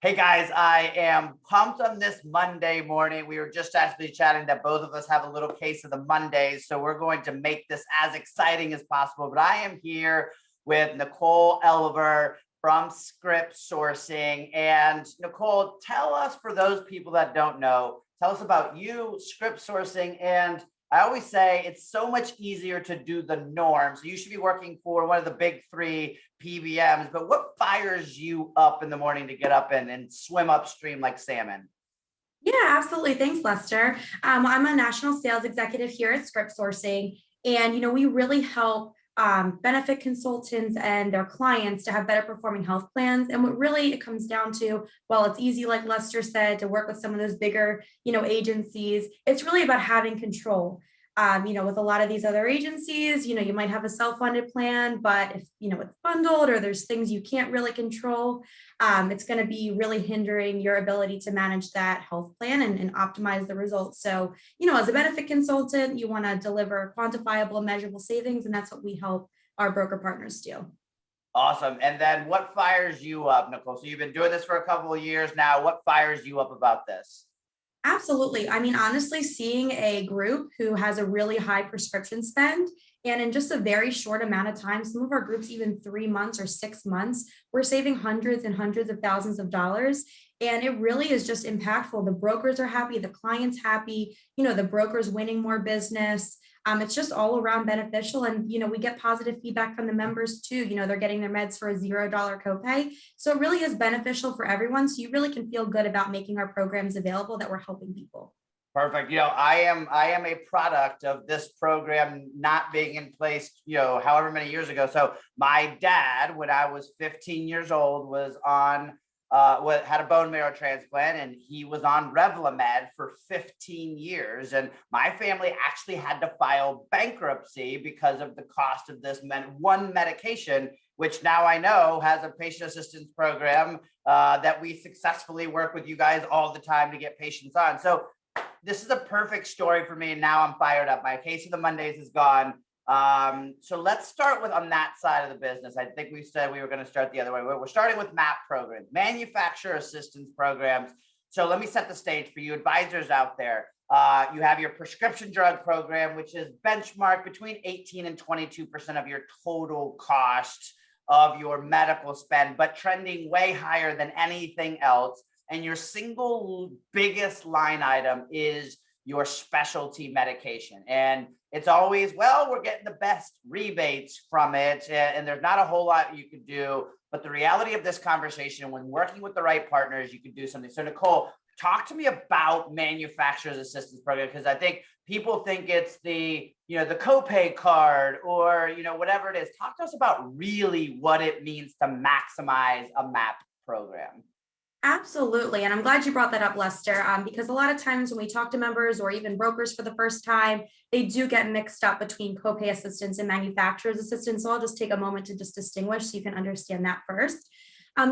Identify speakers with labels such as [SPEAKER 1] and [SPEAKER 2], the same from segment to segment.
[SPEAKER 1] Hey guys, I am pumped on this Monday morning. We were just actually chatting that both of us have a little case of the Mondays, so we're going to make this as exciting as possible. But I am here with Nicole Elover from Script Sourcing. And Nicole, tell us, for those people that don't know, tell us about you, Script Sourcing, and I always say it's so much easier to do the norm. So you should be working for one of the big three PBMs, but what fires you up in the morning to get up and swim upstream like salmon?
[SPEAKER 2] Yeah, absolutely. Thanks, Lester. I'm a national sales executive here at Script Sourcing, and we really help benefit consultants and their clients to have better performing health plans. And what really it comes down to, while it's easy, like Lester said, to work with some of those bigger, agencies, it's really about having control. With a lot of these other agencies, you might have a self-funded plan, but if it's bundled or there's things you can't really control, it's going to be really hindering your ability to manage that health plan and optimize the results. So, as a benefit consultant, you want to deliver quantifiable, measurable savings, and that's what we help our broker partners do.
[SPEAKER 1] Awesome. And then what fires you up, Nicole? So you've been doing this for a couple of years now. What fires you up about this?
[SPEAKER 2] Absolutely. I mean, honestly, seeing a group who has a really high prescription spend and in just a very short amount of time, some of our groups, even 3 months or 6 months, we're saving hundreds and hundreds of thousands of dollars. And it really is just impactful. The brokers are happy, the client's happy, the broker's winning more business. It's just all around beneficial. And, we get positive feedback from the members too. They're getting their meds for a $0 copay. So it really is beneficial for everyone. So you really can feel good about making our programs available that we're helping people.
[SPEAKER 1] Perfect. I am a product of this program not being in place, however many years ago. So my dad, when I was 15 years old, was on had a bone marrow transplant, and he was on Revlimid for 15 years. And my family actually had to file bankruptcy because of the cost of this one medication, which now I know has a patient assistance program that we successfully work with you guys all the time to get patients on. So this is a perfect story for me. And now I'm fired up. My case of the Mondays is gone. So let's start with on that side of the business. I think we said we were going to start the other way. We're starting with MAP programs, manufacturer assistance programs. So let me set the stage for you advisors out there. You have your prescription drug program, which is benchmarked between 18 and 22% of your total cost of your medical spend, but trending way higher than anything else. And your single biggest line item is your specialty medication. And it's always, well, we're getting the best rebates from it, and there's not a whole lot you could do. But the reality of this conversation, when working with the right partners, you can do something. So Nicole, talk to me about manufacturer's assistance program, because I think people think it's the copay card or whatever it is. Talk to us about really what it means to maximize a MAP program.
[SPEAKER 2] Absolutely. And I'm glad you brought that up, Lester, because a lot of times when we talk to members or even brokers for the first time, they do get mixed up between copay assistance and manufacturer's assistance. So I'll just take a moment to just distinguish so you can understand that first.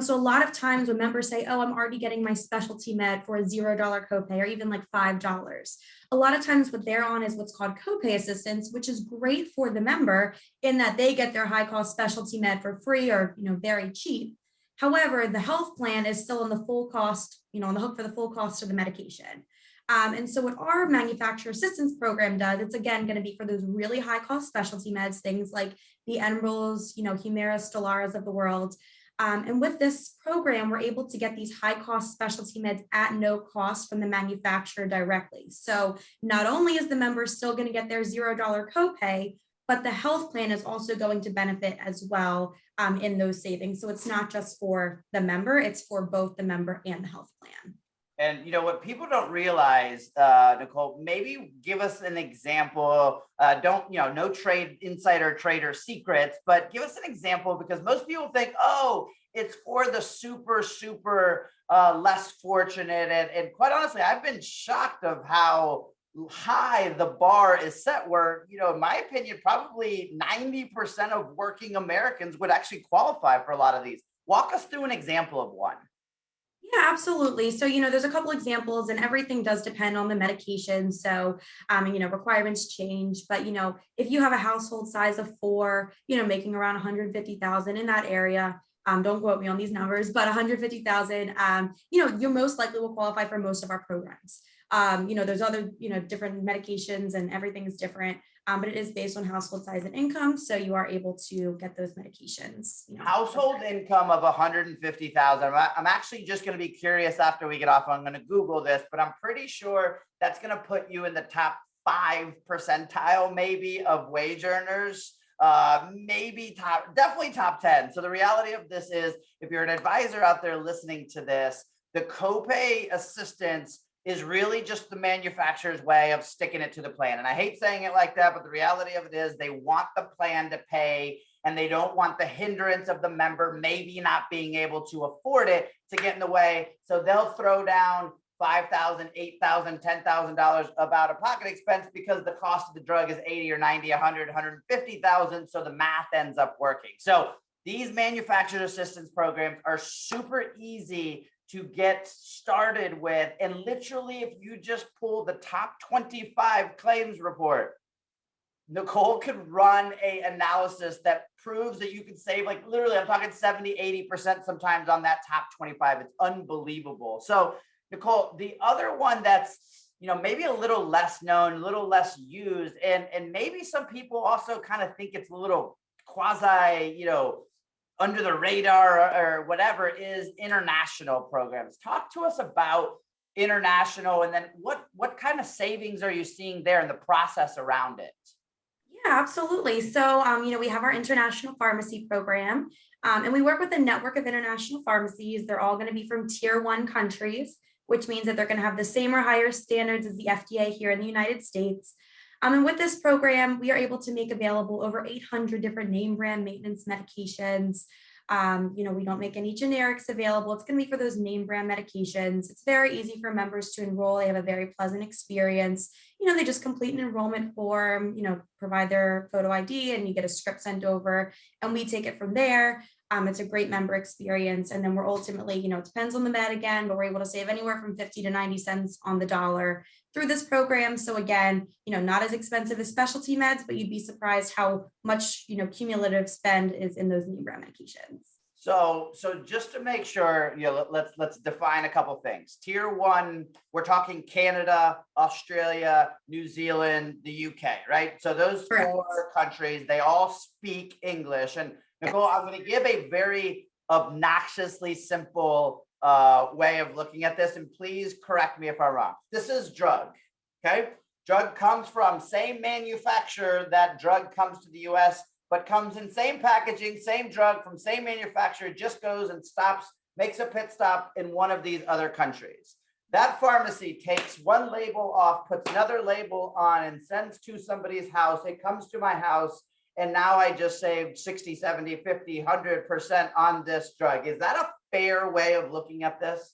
[SPEAKER 2] So a lot of times when members say, oh, I'm already getting my specialty med for a $0 copay or even like $5. A lot of times what they're on is what's called copay assistance, which is great for the member in that they get their high cost specialty med for free or, very cheap. However, the health plan is still on the full cost, on the hook for the full cost of the medication. And so what our manufacturer assistance program does, it's again going to be for those really high cost specialty meds, things like the Enbrels, Humira, Stellaras of the world. And with this program, we're able to get these high cost specialty meds at no cost from the manufacturer directly. So not only is the member still going to get their $0 copay, but the health plan is also going to benefit as well in those savings. So it's not just for the member, it's for both the member and the health plan.
[SPEAKER 1] And what people don't realize, Nicole, maybe give us an example. Don't, no trade insider trader secrets, but give us an example, because most people think, oh, it's for the super less fortunate. And quite honestly, I've been shocked of how high the bar is set, where, in my opinion, probably 90% of working Americans would actually qualify for a lot of these. Walk us through an example of one.
[SPEAKER 2] Yeah, absolutely. So, there's a couple examples and everything does depend on the medication. So, requirements change, but, if you have a household size of four, making around 150,000 in that area, Don't quote me on these numbers, but 150,000, you most likely will qualify for most of our programs. There's other, different medications and everything is different, but it is based on household size and income. So you are able to get those medications.
[SPEAKER 1] Household income of 150,000. I'm actually just going to be curious after we get off. I'm going to Google this, but I'm pretty sure that's going to put you in the top 5 percentile, maybe, of wage earners. Definitely top 10. So the reality of this is, if you're an advisor out there listening to this, the copay assistance is really just the manufacturer's way of sticking it to the plan. And I hate saying it like that, but the reality of it is they want the plan to pay, and they don't want the hindrance of the member maybe not being able to afford it to get in the way. So they'll throw down $5,000, $8,000, $10,000 of out-of-pocket expense because the cost of the drug is 80 or 90, 100, 150,000. So the math ends up working. So these manufacturer assistance programs are super easy to get started with. And literally, if you just pull the top 25 claims report, Nicole could run a analysis that proves that you can save, like, literally, I'm talking 70, 80% sometimes on that top 25. It's unbelievable. So Nicole, the other one that's, maybe a little less known, a little less used, and maybe some people also kind of think it's a little quasi, under the radar or whatever, is international programs. Talk to us about international, and then what kind of savings are you seeing there in the process around it?
[SPEAKER 2] Yeah, absolutely. So, we have our international pharmacy program, and we work with a network of international pharmacies. They're all going to be from tier 1 countries, which means that they're going to have the same or higher standards as the FDA here in the United States. And with this program, we are able to make available over 800 different name brand maintenance medications. We don't make any generics available. It's going to be for those name brand medications. It's very easy for members to enroll. They have a very pleasant experience. They just complete an enrollment form, provide their photo ID, and you get a script sent over, and we take it from there. It's a great member experience. And then we're ultimately, it depends on the med again, but we're able to save anywhere from 50 to 90 cents on the dollar through this program. So again, not as expensive as specialty meds, but you'd be surprised how much, cumulative spend is in those name brand medications.
[SPEAKER 1] So just to make sure, let's define a couple things. Tier 1, we're talking Canada, Australia, New Zealand, the UK, right? So those
[SPEAKER 2] Correct.
[SPEAKER 1] 4 countries, they all speak English. And Nicole,
[SPEAKER 2] Yes.
[SPEAKER 1] I'm going to give a very obnoxiously simple way of looking at this, and please correct me if I'm wrong. This is drug, okay? Drug comes from same manufacturer that drug comes to the US, but comes in same packaging, same drug from same manufacturer, just goes and stops, makes a pit stop in one of these other countries. That pharmacy takes one label off, puts another label on, and sends to somebody's house. It comes to my house, and now I just saved 60, 70, 50, 100% on this drug. Is that a fair way of looking at this?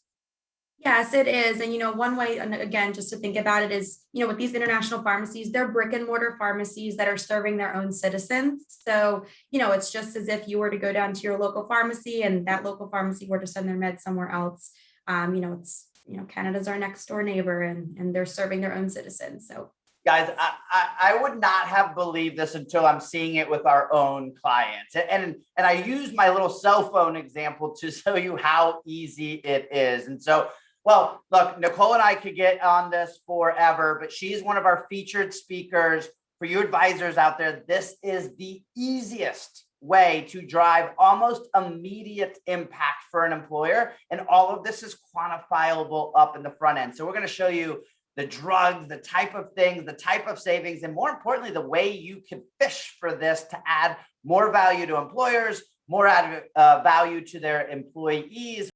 [SPEAKER 2] Yes, it is. And, one way, and again, just to think about it is, with these international pharmacies, they're brick and mortar pharmacies that are serving their own citizens. So, it's just as if you were to go down to your local pharmacy and that local pharmacy were to send their meds somewhere else. Canada's our next door neighbor, and they're serving their own citizens. So
[SPEAKER 1] Guys, I would not have believed this until I'm seeing it with our own clients. And I use my little cell phone example to show you how easy it is. And so, well, look, Nicole and I could get on this forever, but she's one of our featured speakers. For you advisors out there, this is the easiest way to drive almost immediate impact for an employer. And all of this is quantifiable up in the front end. So we're going to show you the drugs, the type of things, the type of savings, and more importantly, the way you can fish for this to add more value to employers, more value to their employees.